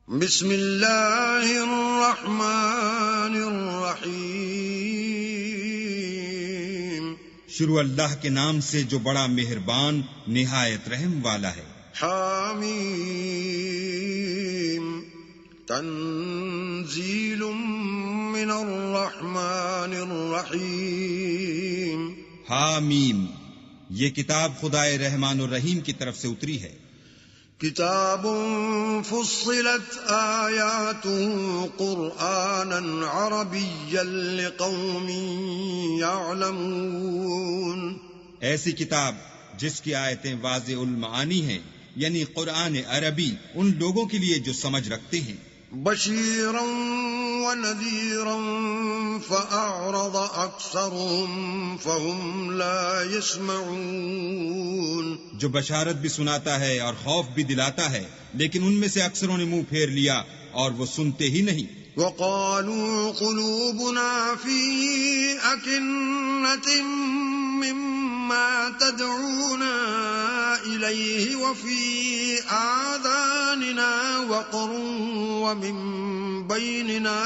بسم اللہ الرحمن الرحیم، شروع اللہ کے نام سے جو بڑا مہربان نہایت رحم والا ہے۔ حامیم، تنزیل من الرحمن الرحیم۔ حامیم، یہ کتاب خدائے رحمان الرحیم کی طرف سے اتری ہے۔ کتاب فصلت آیاته قرآنا عربیا لقوم یعلمون، ایسی کتاب جس کی آیتیں واضح المعانی ہیں، یعنی قرآن عربی ان لوگوں کے لیے جو سمجھ رکھتے ہیں۔ بشیرا ونذیرا فأعرض اکثرهم فهم لا يسمعون، جو بشارت بھی سناتا ہے اور خوف بھی دلاتا ہے، لیکن ان میں سے اکثروں نے منہ پھیر لیا اور وہ سنتے ہی نہیں۔ وقالوا قلوبنا في أكنة مما تدعونا إليه وفي آذاننا وقر ومن بيننا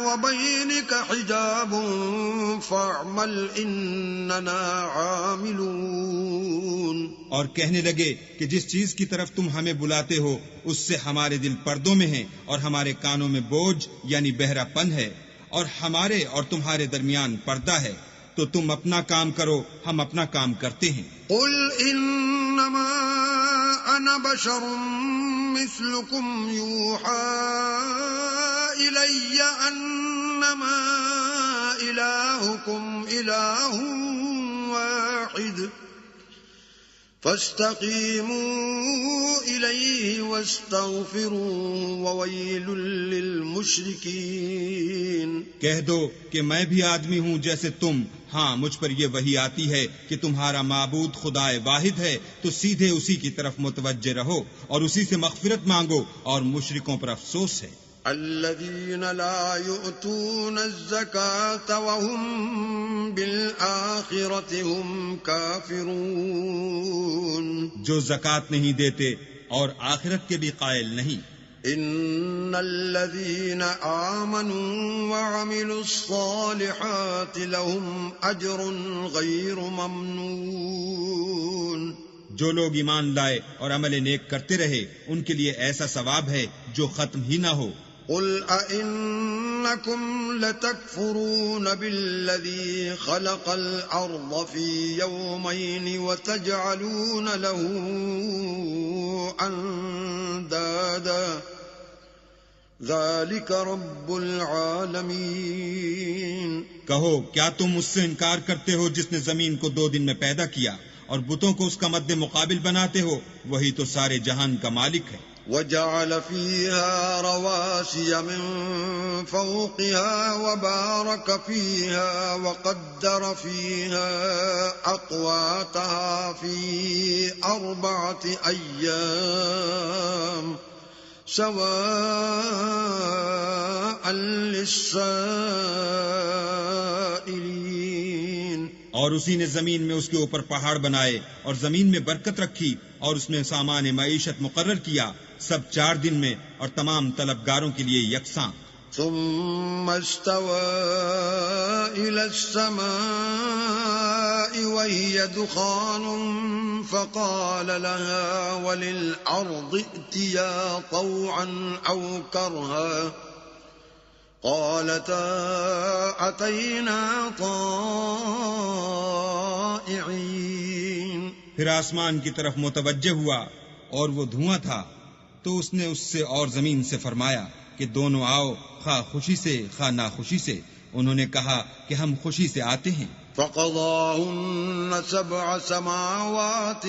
وبينك حجاب فاعمل إننا عاملون، اور کہنے لگے کہ جس چیز کی طرف تم ہمیں بلاتے ہو اس سے ہمارے دل پردوں میں ہیں اور ہمارے کانوں میں بوجھ یعنی بہرا پن ہے، اور ہمارے اور تمہارے درمیان پردہ ہے، تو تم اپنا کام کرو، ہم اپنا کام کرتے ہیں۔ قل انما انا بشر مثلكم يوحى الي انما الهكم اله واحد فاستقیموا الیہ واستغفروا وویل للمشرکین۔ کہہ دو کہ میں بھی آدمی ہوں جیسے تم، ہاں مجھ پر یہ وحی آتی ہے کہ تمہارا معبود خدا واحد ہے، تو سیدھے اسی کی طرف متوجہ رہو اور اسی سے مغفرت مانگو، اور مشرکوں پر افسوس ہے۔ الذين لا يؤتون الزكاة وهم بالآخرة هم كافرون، جو زکوٰۃ نہیں دیتے اور آخرت کے بھی قائل نہیں۔ ان الذين آمنوا وعملوا الصالحات لهم اجر غير ممنون، جو لوگ ایمان لائے اور عمل نیک کرتے رہے ان کے لیے ایسا ثواب ہے جو ختم ہی نہ ہو۔ قل أئنكم لتكفرون بالذي خلق الأرض في يومين وتجعلون له أندادا ذلك رب العالمين۔ کہو کیا تم اس سے انکار کرتے ہو جس نے زمین کو 2 دن میں پیدا کیا اور بتوں کو اس کا مد مقابل بناتے ہو؟ وہی تو سارے جہان کا مالک ہے۔ وجعل فيها رواسي من فوقها وبارك فيها وقدر فيها أقواتها في 4 أيام سواء للسائلين، اور اسی نے زمین میں اس کے اوپر پہاڑ بنائے اور زمین میں برکت رکھی اور اس میں سامان معیشت مقرر کیا، سب 4 دن میں اور تمام طلبگاروں کے لیے یکساں۔ ثم استوى إلى السماء وهي دخان فقال لها وللأرض ائتيا طوعا أو كرها قالتا أتينا طائعين۔ پھر آسمان کی طرف متوجہ ہوا اور وہ دھواں تھا، تو اس نے اس سے اور زمین سے فرمایا کہ دونوں آؤ، خواہ خوشی سے خواہ ناخوشی سے۔ انہوں نے کہا کہ ہم خوشی سے آتے ہیں۔ فقضاهن 7 سماوات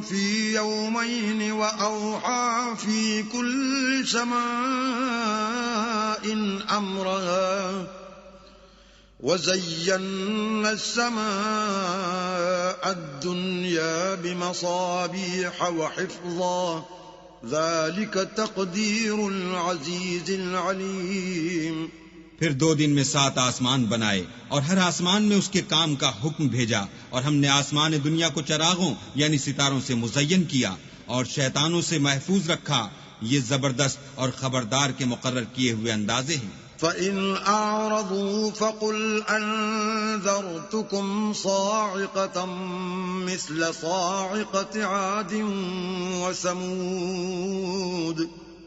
في يومين وأوحى في كل سماء أمرها وزينا السماء الدنيا بمصابيح وحفظا ذلك تقدير العزيز العليم۔ پھر 2 دن میں 7 آسمان بنائے اور ہر آسمان میں اس کے کام کا حکم بھیجا، اور ہم نے آسمان دنیا کو چراغوں یعنی ستاروں سے مزین کیا اور شیطانوں سے محفوظ رکھا۔ یہ زبردست اور خبردار کے مقرر کیے ہوئے اندازے ہیں۔ فَإِنْ أَعْرَضُوا فَقُلْ أَنذَرْتُكُمْ صَاعِقَةً مِثْلَ صَاعِقَةِ عَادٍ وَثَمُودَ۔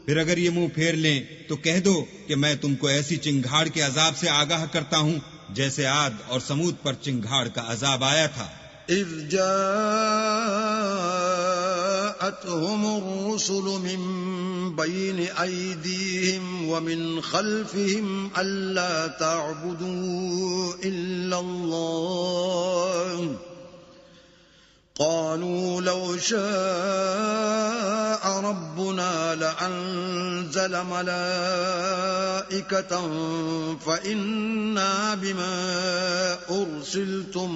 پھر اگر یہ منہ پھیر لیں تو کہہ دو کہ میں تم کو ایسی چنگھاڑ کے عذاب سے آگاہ کرتا ہوں جیسے عاد اور سمود پر چنگھاڑ کا عذاب آیا تھا۔ اذ جاءتهم الرسل من بين أيديهم ومن خلفهم ألا تعبدوا إلا الله قالوا لو شاء ربنا لأنزل ملائكة فإنا بما أرسلتم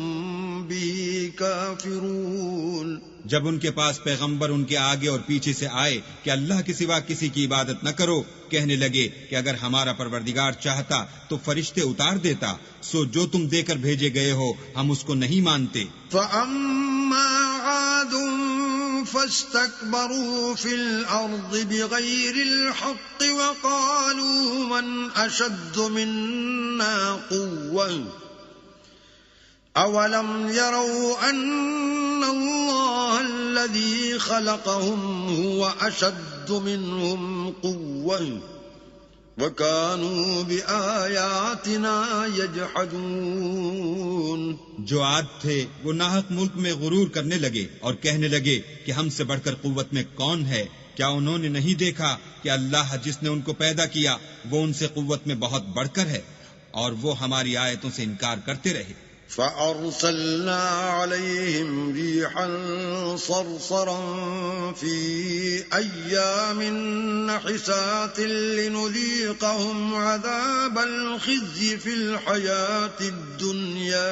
به كافرون۔ جب ان کے پاس پیغمبر ان کے آگے اور پیچھے سے آئے کہ اللہ کے سوا کسی کی عبادت نہ کرو، کہنے لگے کہ اگر ہمارا پروردگار چاہتا تو فرشتے اتار دیتا، سو جو تم دے کر بھیجے گئے ہو ہم اس کو نہیں مانتے۔ فَأَمَّا عَادٌ فَاسْتَكْبَرُوا فِي الْأَرْضِ بِغَيْرِ الْحَقِّ وَقَالُوا مَنْ أَشَدُّ مِنَّا قُوَّةً أَوَلَمْ يَرَوْا أَنَّ اللَّهَ الَّذِي خَلَقَهُمْ هُوَ أَشَدُّ مِنْهُمْ قُوَّةً وَكَانُوا بِآيَاتِنَا يَجْحَدُونَ۔ جو عاد تھے وہ ناحق ملک میں غرور کرنے لگے اور کہنے لگے کہ ہم سے بڑھ کر قوت میں کون ہے؟ کیا انہوں نے نہیں دیکھا کہ اللہ جس نے ان کو پیدا کیا وہ ان سے قوت میں بہت بڑھ کر ہے؟ اور وہ ہماری آیتوں سے انکار کرتے رہے۔ فَأَرْسَلْنَا عَلَيْهِمْ رِيحًا صَرْصَرًا فِي أَيَّامٍ نَحِسَاتٍ لِنُذِيقَهُمْ عَذَابَ الْخِزْيِ فِي الْحَيَاةِ الدُّنْيَا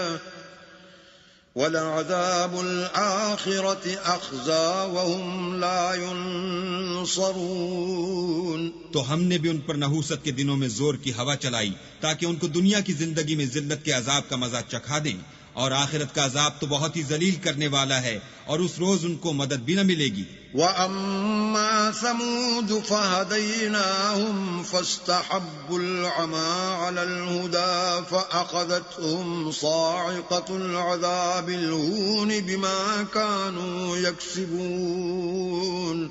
وَلَعَذَابُ الْآخِرَةِ أَخْزَىٰ وَهُمْ لَا يُنصَرُونَ۔ تو ہم نے بھی ان پر نحوست کے دنوں میں زور کی ہوا چلائی تاکہ ان کو دنیا کی زندگی میں ذلت کے عذاب کا مزہ چکھا دیں، اور آخرت کا عذاب تو بہت ہی ذلیل کرنے والا ہے، اور اس روز ان کو مدد بھی نہ ملے گی۔ وَأَمَّا ثَمُودُ فَهَدَيْنَاهُمْ فَاسْتَحَبُّوا الْعَمَىٰ عَلَى الْهُدَىٰ فَأَخَذَتْهُمْ صَاعِقَةُ الْعَذَابِ الْهُونِ بِمَا كَانُوا يَكْسِبُونَ۔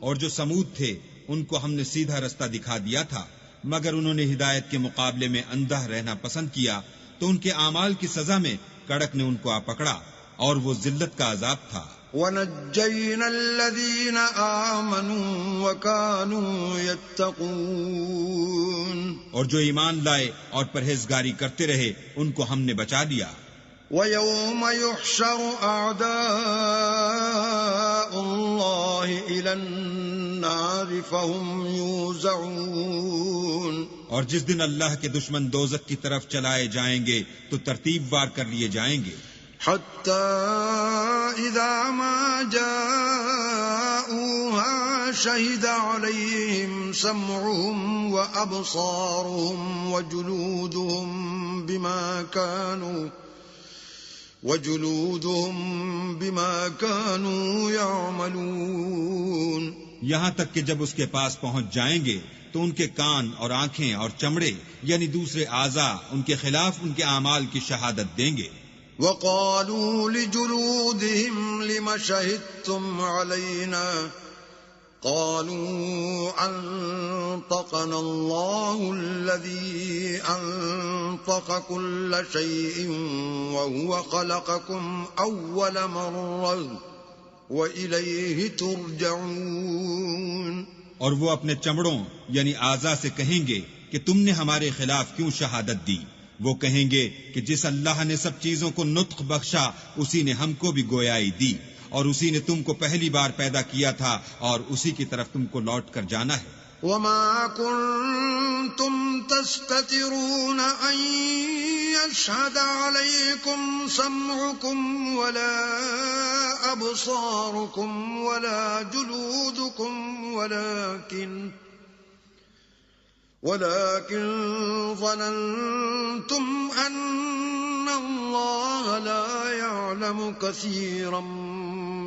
اور جو سمود تھے ان کو ہم نے سیدھا رستہ دکھا دیا تھا، مگر انہوں نے ہدایت کے مقابلے میں اندھا رہنا پسند کیا، تو ان کے اعمال کی سزا میں کڑک نے ان کو آ پکڑا، اور وہ ذلت کا عذاب تھا۔ وَنَجَّيْنَا الَّذِينَ آمَنُوا وَكَانُوا يَتَّقُونَ۔ اور جو ایمان لائے اور پرہیزگاری کرتے رہے ان کو ہم نے بچا لیا۔ وَيَوْمَ يُحْشَرُ أَعْدَاءُ اللَّهِ إِلَى النَّارِ فَهُمْ يُوزَعُونَ۔ اور جس دن اللہ کے دشمن دوزخ کی طرف چلائے جائیں گے تو ترتیب وار کر لیے جائیں گے۔ حَتَّى إِذَا مَا جَاءُوهَا شَهِدَ عَلَيْهِمْ سَمْعُهُمْ وَأَبْصَارُهُمْ وَجُلُودُهُمْ بِمَا كَانُوا يَعْمَلُونَ۔ یہاں تک کہ جب اس کے پاس پہنچ جائیں گے تو ان کے کان اور آنکھیں اور چمڑے یعنی دوسرے اعضاء ان کے خلاف ان کے اعمال کی شہادت دیں گے۔ وَقَالُوا لِجُلُودِهِمْ لِمَ شَهِدتُّمْ عَلَيْنَا قَالُوا أَنطَقَنَا اللَّهُ الَّذِي أَنطَقَ كُلَّ شَيْءٍ وَهُوَ خَلَقَكُمْ أَوَّلَ مَرَّةٍ وَإِلَيْهِ تُرْجَعُونَ۔ اور وہ اپنے چمڑوں یعنی اعضاء سے کہیں گے کہ تم نے ہمارے خلاف کیوں شہادت دی؟ وہ کہیں گے کہ جس اللہ نے سب چیزوں کو نطق بخشا اسی نے ہم کو بھی گویائی دی، اور اسی نے تم کو پہلی بار پیدا کیا تھا، اور اسی کی طرف تم کو لوٹ کر جانا ہے۔ وَمَا كُنتُمْ تَسْتَتِرُونَ أَن يَشْهَدَ عَلَيْكُمْ سَمْعُكُمْ وَلَا أَبْصَارُكُمْ وَلَا جُلُودُكُمْ ولكن ظننتم أن الله لا يعلم كثيرا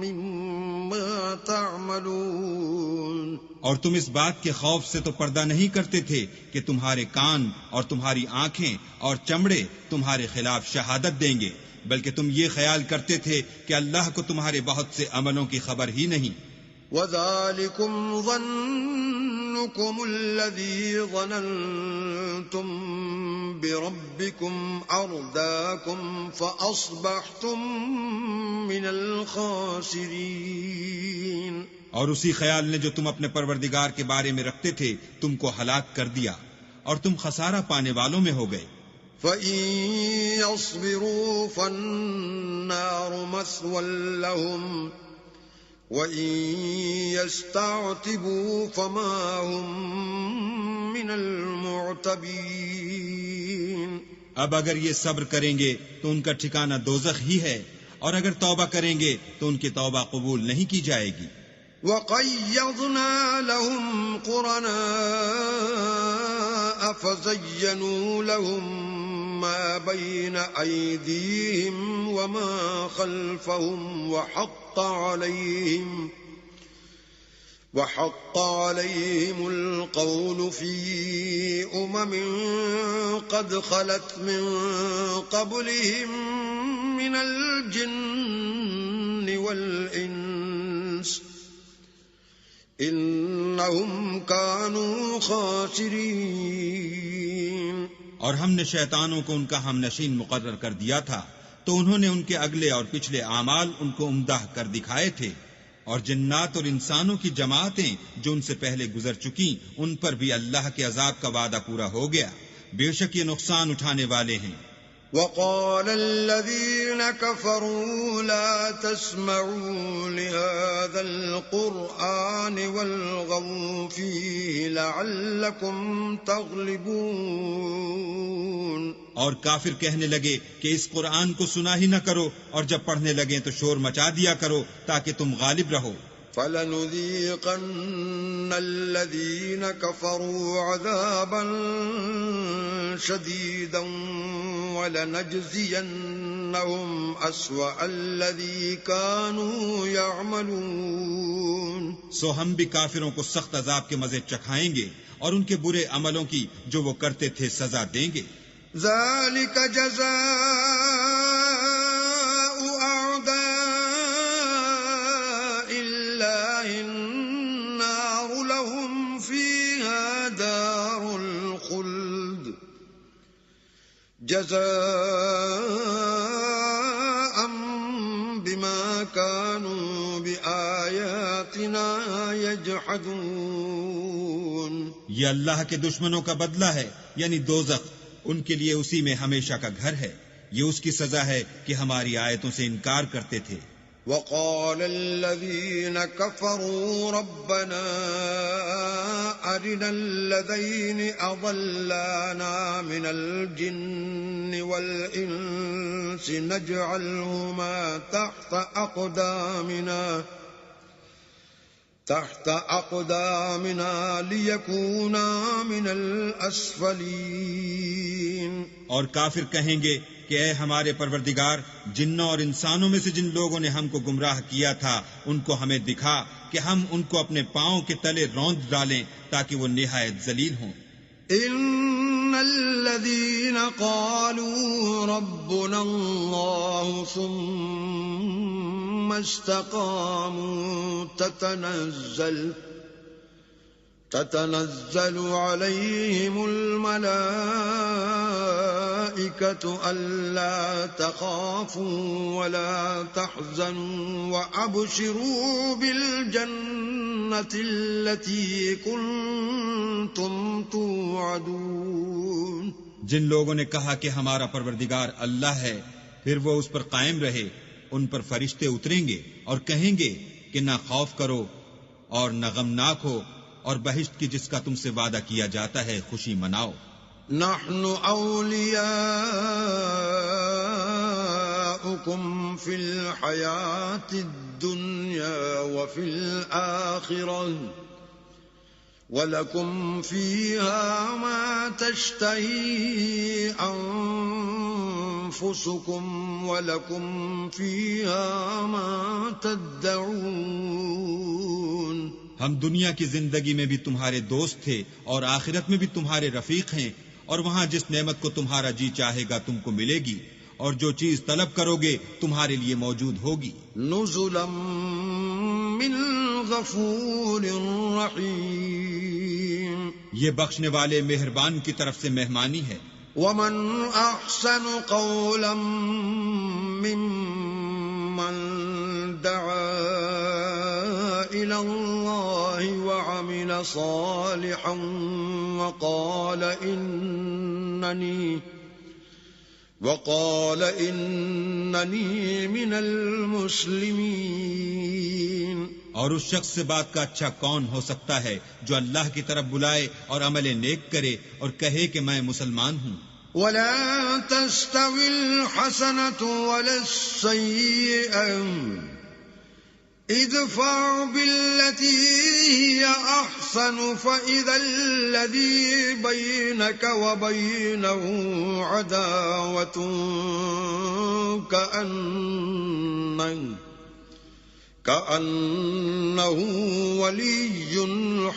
مما تعملون. اور تم اس بات کے خوف سے تو پردہ نہیں کرتے تھے کہ تمہارے کان اور تمہاری آنکھیں اور چمڑے تمہارے خلاف شہادت دیں گے، بلکہ تم یہ خیال کرتے تھے کہ اللہ کو تمہارے بہت سے عملوں کی خبر ہی نہیں. وَذَلِكُمْ ظَنُّكُمُ الَّذِي ظَنَنْتُمْ بِرَبِّكُمْ أَرْدَاكُمْ فَأَصْبَحْتُمْ مِنَ الْخَاسِرِينَ. اور اسی خیال نے جو تم اپنے پروردگار کے بارے میں رکھتے تھے تم کو ہلاک کر دیا اور تم خسارہ پانے والوں میں ہو گئے. فَإِن يَصْبِرُوا فَالنَّارُ مَثْوًى لَهُمْ وَإِن يَسْتَعْتِبُوا فَمَا هُمْ مِنَ الْمُعْتَبِينَ. اب اگر یہ صبر کریں گے تو ان کا ٹھکانہ دوزخ ہی ہے، اور اگر توبہ کریں گے تو ان کی توبہ قبول نہیں کی جائے گی. وَقَيَّضْنَا لَهُمْ قُرَنَاءَ فَزَيَّنُوا لَهُم مَّا بَيْنَ أَيْدِيهِمْ وَمَا خَلْفَهُمْ وَحَقَّ عَلَيْهِمُ الْقَوْلُ فِي أُمَمٍ قَدْ خَلَتْ مِن قَبْلِهِم مِّنَ الْجِنِّ وَالْإِنسِ إِنَّهُمْ كَانُوا خَاسِرِينَ. اور ہم نے شیطانوں کو ان کا ہم نشین مقرر کر دیا تھا تو انہوں نے ان کے اگلے اور پچھلے اعمال ان کو عمدہ کر دکھائے تھے، اور جنات اور انسانوں کی جماعتیں جو ان سے پہلے گزر چکی ان پر بھی اللہ کے عذاب کا وعدہ پورا ہو گیا. بے شک یہ نقصان اٹھانے والے ہیں. وَقَالَ الَّذِينَ كَفَرُوا لَا تَسْمَعُوا لِهَذَا الْقُرْآنِ وَالْغَوْا فِيهِ لَعَلَّكُمْ تَغْلِبُونَ. اور کافر کہنے لگے کہ اس قرآن کو سنا ہی نہ کرو، اور جب پڑھنے لگیں تو شور مچا دیا کرو تاکہ تم غالب رہو. فَلَنُذِيقَنَّ الَّذِينَ كَفَرُوا عَذَابًا شَدِيدًا وَلَنَجْزِيَنَّهُمْ أَسْوَأَ الَّذِي كَانُوا يَعْمَلُونَ. سو ہم بھی کافروں کو سخت عذاب کے مزے چکھائیں گے اور ان کے برے عملوں کی جو وہ کرتے تھے سزا دیں گے. ذَلِكَ جَزَاءُ أَعْدَاءِ اللَّهِ النَّارُ لَهُمْ فِيهَا دَارُ الْخُلْدِ جَزَاءً بِمَا كَانُوا بِآيَاتِنَا يَجْحَدُونَ. یہ اللہ کے دشمنوں کا بدلہ ہے، یعنی دوزخ. ان کے لیے اسی میں ہمیشہ کا گھر ہے. یہ اس کی سزا ہے کہ ہماری آیتوں سے انکار کرتے تھے. وَقَالَ الَّذِينَ كَفَرُوا رَبَّنَا أَرِنَا الَّذَيْنِ أَضَلَّانَا مِنَ الْجِنِّ وَالْإِنسِ نَجْعَلْهُمَا تحت أقدامنا ليكونا من الأسفلين. اور کافر کہیں گے کہ اے ہمارے پروردگار، جنوں اور انسانوں میں سے جن لوگوں نے ہم کو گمراہ کیا تھا ان کو ہمیں دکھا کہ ہم ان کو اپنے پاؤں کے تلے روند ڈالیں تاکہ وہ نہایت ذلیل ہوں. إن الذين قالوا ربنا الله ثم استقاموا تتنزل عليهم الملائكة ألا تخافوا ولا تحزنوا وأبشروا بالجنة التي كنتم توعدون. جن لوگوں نے کہا کہ ہمارا پروردگار اللہ ہے، پھر وہ اس پر قائم رہے، ان پر فرشتے اتریں گے اور کہیں گے کہ نہ خوف کرو اور نہ غمناک ہو، اور بہشت کی جس کا تم سے وعدہ کیا جاتا ہے خوشی مناؤ. نحن أولياؤكم في الحياة الدنيا وفي الآخرة وَلَكُمْ فِيهَا مَا تَشْتَهِي أَنفُسُكُمْ وَلَكُمْ فِيهَا مَا تَدَّعُونَ ہم دنیا کی زندگی میں بھی تمہارے دوست تھے اور آخرت میں بھی تمہارے رفیق ہیں، اور وہاں جس نعمت کو تمہارا جی چاہے گا تم کو ملے گی، اور جو چیز طلب کرو گے تمہارے لیے موجود ہوگی۔ نزلا من غفور رحیم، یہ بخشنے والے مہربان کی طرف سے مہمانی ہے۔ ومن احسن قولا ممن دعا الى اللہ وعمل صالحا وقال اننی من المسلمین۔ اور اس شخص سے بات کا اچھا کون ہو سکتا ہے جو اللہ کی طرف بلائے اور عمل نیک کرے اور کہے کہ میں مسلمان ہوں۔ ولا تستوی الحسنة ولا السیئة ادفع بالتي هي احسن فاذا الذي بينك وبينه عداوة كأنه ولي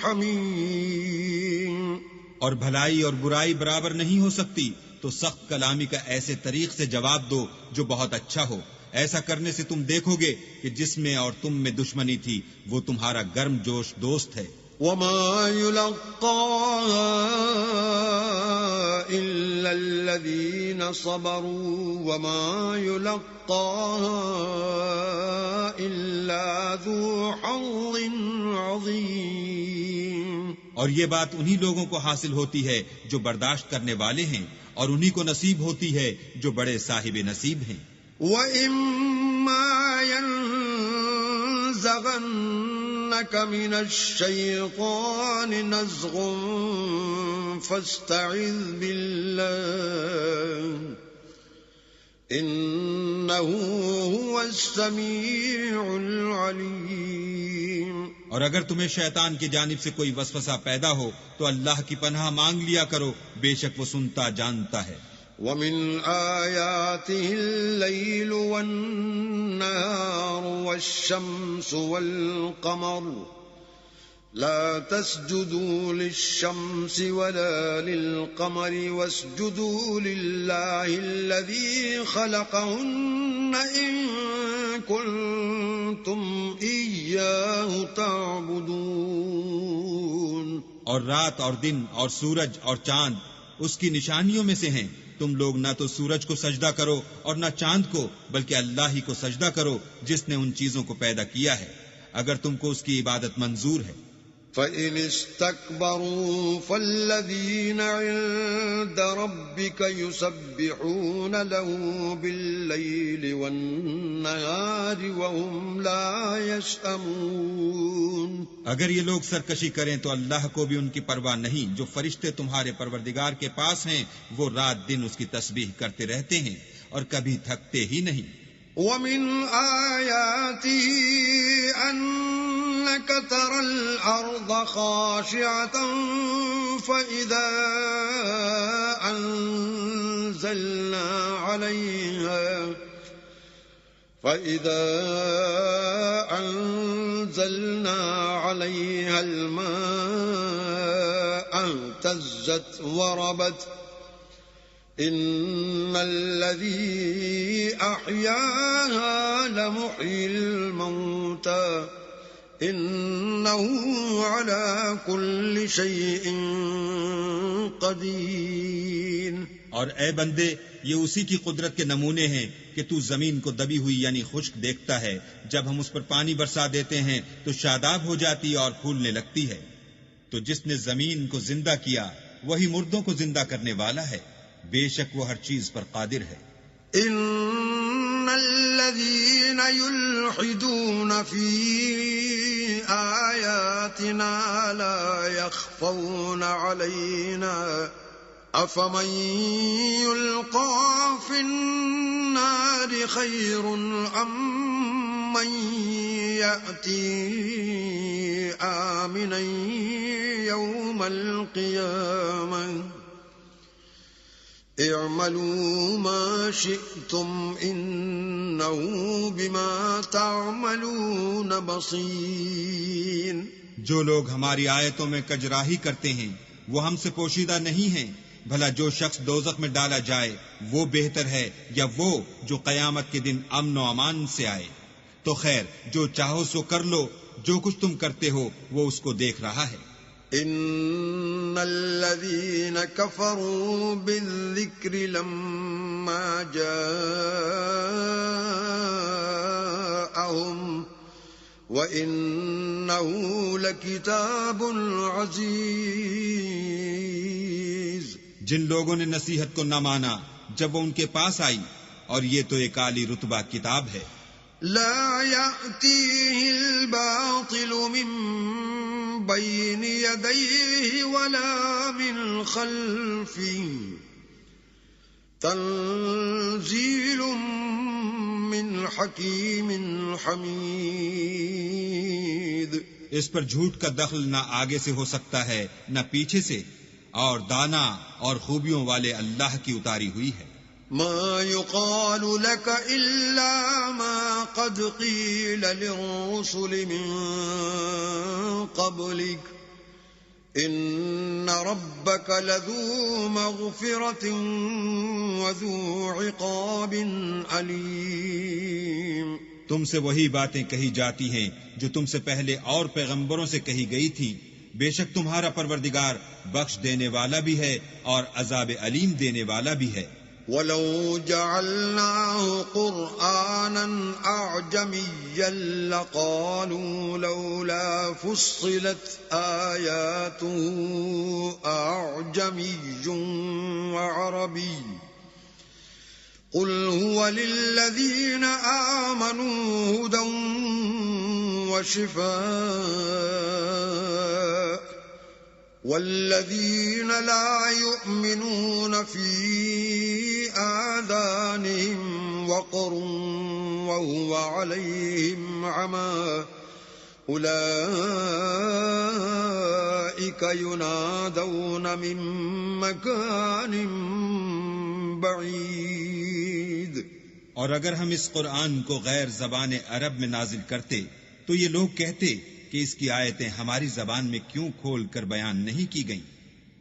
حميم۔ اور بھلائی اور برائی برابر نہیں ہو سکتی، تو سخت کلامی کا ایسے طریق سے جواب دو جو بہت اچھا ہو۔ ایسا کرنے سے تم دیکھو گے کہ جس میں اور تم میں دشمنی تھی وہ تمہارا گرم جوش دوست ہے۔ وما يلقاها إلا الذين صبروا وما يلقاها إلا ذو حظ عظيم۔ اور یہ بات انہی لوگوں کو حاصل ہوتی ہے جو برداشت کرنے والے ہیں، اور انہی کو نصیب ہوتی ہے جو بڑے صاحب نصیب ہیں۔ وَإِمَّا يَنزَغَنَّكَ مِنَ الشَّيْطَانِ نَزْغٌ فَاسْتَعِذْ بِاللَّهِ إِنَّهُ هُوَ السَّمِيعُ الْعَلِيمُ۔ اور اگر تمہیں شیطان کی جانب سے کوئی وسوسہ پیدا ہو تو اللہ کی پناہ مانگ لیا کرو، بے شک وہ سنتا جانتا ہے۔ وَمِنْ آيَاتِهِ اللَّيْلُ وَالنَّهَارُ وَالشَّمْسُ وَالْقَمَرُ لَا تَسْجُدُوا لِلشَّمْسِ وَلَا لِلْقَمَرِ وَاسْجُدُوا لِلَّهِ الَّذِي خَلَقَهُنَّ إِن كُنتُمْ إِيَّاهُ تَعْبُدُونَ۔ اور رات اور دن اور سورج اور چاند اس کی نشانیوں میں سے ہیں، تم لوگ نہ تو سورج کو سجدہ کرو اور نہ چاند کو، بلکہ اللہ ہی کو سجدہ کرو جس نے ان چیزوں کو پیدا کیا ہے، اگر تم کو اس کی عبادت منظور ہے۔ فَإِنِ اسْتَكْبَرُوا فَالَّذِينَ عِندَ رَبِّكَ يُسَبِّحُونَ لَهُ بِاللَّيْلِ وَالنَّهَارِ وَهُمْ لَا يَسْأَمُونَ۔ اگر یہ لوگ سرکشی کریں تو اللہ کو بھی ان کی پرواہ نہیں، جو فرشتے تمہارے پروردگار کے پاس ہیں وہ رات دن اس کی تسبیح کرتے رہتے ہیں اور کبھی تھکتے ہی نہیں۔ وَمِنْ آيَاتِهِ أَنَّكَ تَرَى الْأَرْضَ خَاشِعَةً فَإِذَا أَنزَلْنَا عَلَيْهَا الْمَاءَ اهْتَزَّتْ وَرَبَتْ إِنَّ الَّذِي أَحْيَاهَا لَمُحْيِي الْمَوْتَى إِنَّهُ عَلَى كُلِّ شَيْءٍ قَدِيرٌ۔ اور اے بندے، یہ اسی کی قدرت کے نمونے ہیں کہ تو زمین کو دبی ہوئی یعنی خشک دیکھتا ہے، جب ہم اس پر پانی برسا دیتے ہیں تو شاداب ہو جاتی اور پھولنے لگتی ہے۔ تو جس نے زمین کو زندہ کیا وہی مردوں کو زندہ کرنے والا ہے، بے شک وہ ہر چیز پر قادر ہے۔ ان الذين يلحدون في آياتنا لا يخفون علينا افمن يلقى في النار خير ام من يأتي آمنا يوم القيامة اعملوا ما شئتم إنه بما تعملون بصير. جو لوگ ہماری آیتوں میں کجراہی کرتے ہیں وہ ہم سے پوشیدہ نہیں ہیں. بھلا جو شخص دوزخ میں ڈالا جائے وہ بہتر ہے یا وہ جو قیامت کے دن امن و امان سے آئے؟ تو خیر جو چاہو سو کر لو، جو کچھ تم کرتے ہو وہ اس کو دیکھ رہا ہے. ان الذين كفروا بالذكر لما جاءهم وانه لكتاب عزيز. جن لوگوں نے نصیحت کو نہ مانا جب وہ ان کے پاس آئی، اور یہ تو ایک عالی رتبہ کتاب ہے. لا يأتيه الباطل من بين يديه ولا من خلفه تنزيل من حكيم حميد. اس پر جھوٹ کا دخل نہ آگے سے ہو سکتا ہے نہ پیچھے سے، اور دانا اور خوبیوں والے اللہ کی اتاری ہوئی ہے. ما يقال لك إلا ما قد قيل للرسل من قبلك إن ربك لذو مغفرة وذو عقاب أليم. تم سے وہی باتیں کہی جاتی ہیں جو تم سے پہلے اور پیغمبروں سے کہی گئی تھی. بے شک تمہارا پروردگار بخش دینے والا بھی ہے اور عذاب علیم دینے والا بھی ہے. وَلَوْ جَعَلْنَاهُ قُرْآنًا أَعْجَمِيًّا لَقَالُوا لَوْلَا فُصِّلَتْ آيَاتُهُ أَعْجَمِيٌّ وَعَرَبِيٌّ قُلْ هُوَ لِلَّذِينَ آمَنُوا هُدًى وَشِفَاءٌ والذين لا يؤمنون في آذانهم وقر وهو عليهم عمى أولئك ينادون من مكان بعيد. اور اگر ہم اس قرآن کو غیر زبان عرب میں نازل کرتے تو یہ لوگ کہتے کہ اس کی آیتیں ہماری زبان میں کیوں کھول کر بیان نہیں کی گئیں؟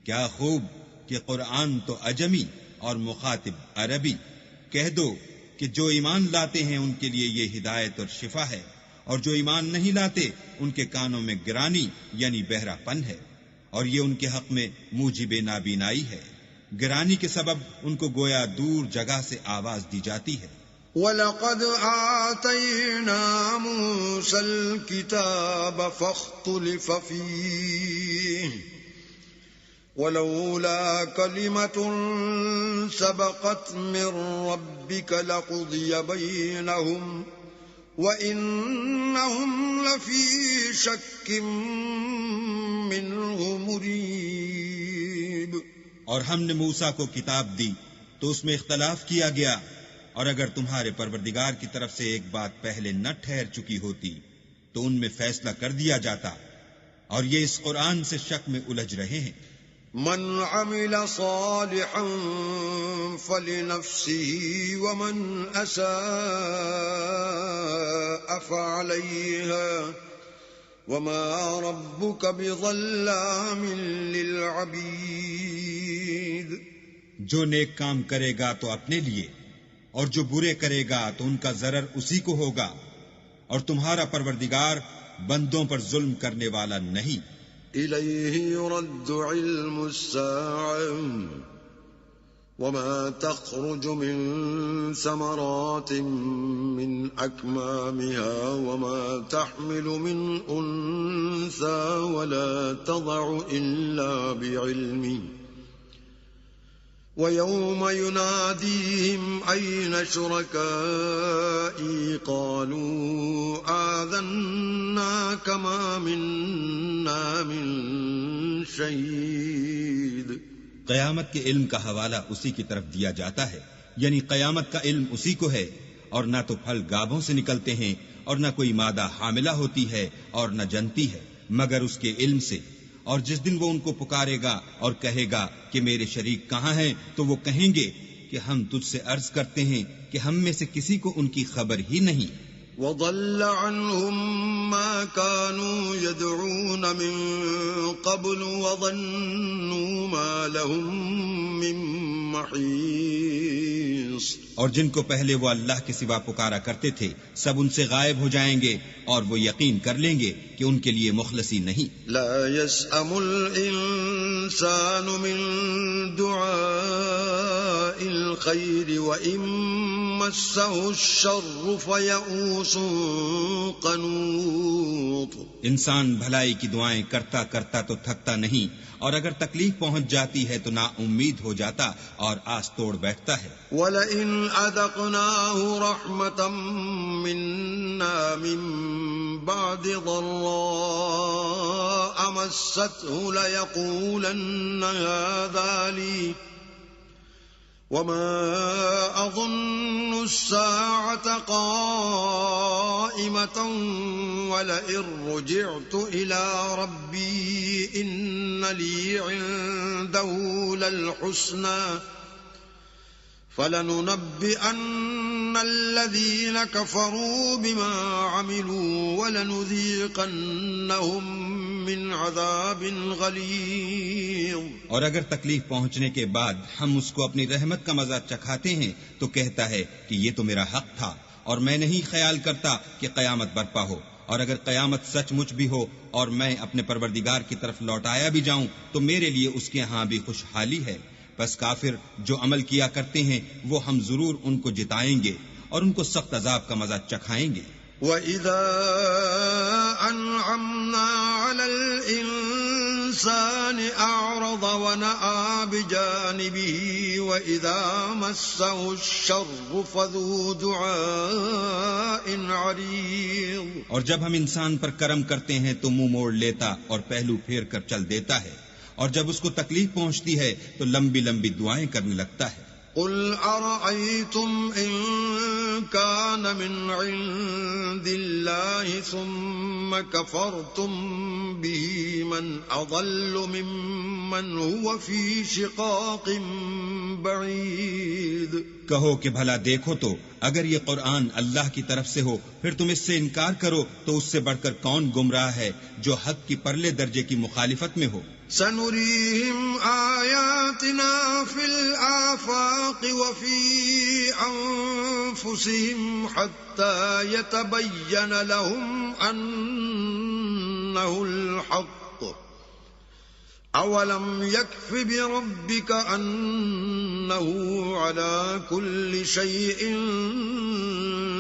کیا خوب کہ قرآن تو عجمی اور مخاطب عربی. کہہ دو کہ جو ایمان لاتے ہیں ان کے لیے یہ ہدایت اور شفا ہے، اور جو ایمان نہیں لاتے ان کے کانوں میں گرانی یعنی بہرا پن ہے، اور یہ ان کے حق میں موجب نابینائی ہے. گرانی کے سبب ان کو گویا دور جگہ سے آواز دی جاتی ہے. وَلَقَدْ آتَيْنَا مُوسَى الْكِتَابَ فَاخْتُلِفَ فِيهِ وَلَوْلَا كَلِمَةٌ سَبَقَتْ مِنْ رَبِّكَ لَقُضِيَ بَيْنَهُمْ وَإِنَّهُمْ لَفِي شَكٍّ مِّنْهُ مُرِيبٍ. اور ہم نے موسیٰ کو کتاب دی تو اس میں اختلاف کیا گیا، اور اگر تمہارے پروردگار کی طرف سے ایک بات پہلے نہ ٹھہر چکی ہوتی تو ان میں فیصلہ کر دیا جاتا، اور یہ اس قرآن سے شک میں الجھ رہے ہیں. من عمل صالحا فلنفسه ومن اساء فعليها وما ربك بظلام للعبيد. جو نیک کام کرے گا تو اپنے لیے، اور جو برے کرے گا تو ان کا ضرر اسی کو ہوگا، اور تمہارا پروردگار بندوں پر ظلم کرنے والا نہیں. إليه يرد علم الساعة وما تخرج من ثمرات من أكمامها وما تحمل من أنثى ولا تضع إلا بعلمه ويوم يناديهم أين شركائي قالوا آذناك ما منا من شهيد. قیامت کے علم کا حوالہ اسی کی طرف دیا جاتا ہے، یعنی قیامت کا علم اسی کو ہے، اور نہ تو پھل گابوں سے نکلتے ہیں اور نہ کوئی مادہ حاملہ ہوتی ہے اور نہ جنتی ہے مگر اس کے علم سے. اور جس دن وہ ان کو پکارے گا اور کہے گا کہ میرے شریک کہاں ہیں، تو وہ کہیں گے کہ ہم تجھ سے عرض کرتے ہیں کہ ہم میں سے کسی کو ان کی خبر ہی نہیں. وضل عنهم ما كانوا يدعون من قبل وظنوا ما لهم من محيص. اور جن کو پہلے وہ اللہ کے سوا پکارا کرتے تھے سب ان سے غائب ہو جائیں گے اور وہ یقین کر لیں گے کہ ان کے لیے مخلصی نہیں. لا يسأم الإنسان من دعاء الخير وإن مسه الشر فيئوس قنوط. انسان بھلائی کی دعائیں کرتا کرتا تو تھکتا نہیں، اور اگر تکلیف پہنچ جاتی ہے تو نا امید ہو جاتا اور آس توڑ بیٹھتا ہے. وَلَئِنْ أَذَقْنَاهُ رَحْمَةً مِنَّا مِن بَعْدِ ضَرَّاءَ مَسَّتْهُ لَيَقُولَنَّ هَذَا لِي وَمَا أَظُنُّ السَّاعَةَ قَائِمَةً وَلَئِن رُّجِعْتُ إِلَىٰ رَبِّي إِنَّ لِي عِندَهُ لَلْحُسْنَىٰ فَلَنُنَبِّئَنَّ الَّذِينَ كَفَرُوا بِمَا عَمِلُوا وَلَنُذِيقَنَّهُم مِّنْ عَذَابٍ غَلِيظٍ. اور اگر تکلیف پہنچنے کے بعد ہم اس کو اپنی رحمت کا مزہ چکھاتے ہیں تو کہتا ہے کہ یہ تو میرا حق تھا اور میں نہیں خیال کرتا کہ قیامت برپا ہو. اور اگر قیامت سچ مچ بھی ہو اور میں اپنے پروردگار کی طرف لوٹایا بھی جاؤں تو میرے لیے اس کے ہاں بھی خوشحالی ہے. بس کافر جو عمل کیا کرتے ہیں وہ ہم ضرور ان کو جتائیں گے اور ان کو سخت عذاب کا مزہ چکھائیں گے. وَإِذَا أَنْعَمْنَا عَلَى الْإِنسَانِ أَعْرَضَ وَنَأَىٰ بِجَانِبِهِ وَإِذَا مَسَّهُ الشَّرُّ فَذُو دُعَاءٍ عَرِيضٍ. اور جب ہم انسان پر کرم کرتے ہیں تو منہ موڑ لیتا اور پہلو پھیر کر چل دیتا ہے، اور جب اس کو تکلیف پہنچتی ہے تو لمبی لمبی دعائیں کرنے لگتا ہے. قُلْ أَرَأَيْتُمْ إِن كَانَ مِنْ عِندِ اللَّهِ ثُمَّ كَفَرْتُمْ بِهِ مَنْ أَضَلُّ مِمَّنْ هُوَ فِي شِقَاقٍ بَعِيدٍ. کہو کہ بھلا دیکھو تو اگر یہ قرآن اللہ کی طرف سے ہو پھر تم اس سے انکار کرو تو اس سے بڑھ کر کون گمراہ ہے جو حق کی پرلے درجے کی مخالفت میں ہو. سَنُرِيهِمْ آيَاتِنَا فِي الْآفَاقِ وَفِي أَنفُسِهِمْ حَتَّى يَتَبَيَّنَ لَهُمْ أَنَّهُ الْحَقُّ أَوَلَمْ يَكْفِ بِرَبِّكَ أَنَّهُ عَلَى كُلِّ شَيْءٍ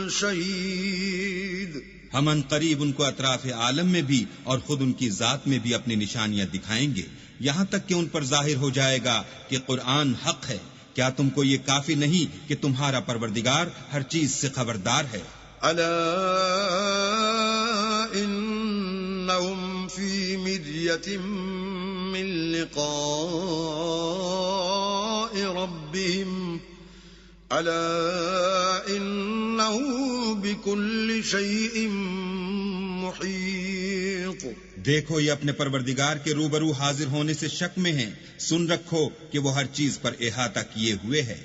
شَهِيدٌ. ہم ان قریب ان کو اطراف عالم میں بھی اور خود ان کی ذات میں بھی اپنی نشانیاں دکھائیں گے یہاں تک کہ ان پر ظاہر ہو جائے گا کہ قرآن حق ہے. کیا تم کو یہ کافی نہیں کہ تمہارا پروردگار ہر چیز سے خبردار ہے؟ أَلَا إِنَّهُمْ فِي مِرْيَةٍ مِّن لِقَاءِ رَبِّهِمْ أَلَا إِنَّهُ بِكُلِّ شَيْءٍ مُحِيطٌ. دیکھو یہ اپنے پروردگار کے روبرو حاضر ہونے سے شک میں ہیں، سن رکھو کہ وہ ہر چیز پر احاطہ کیے ہوئے ہے.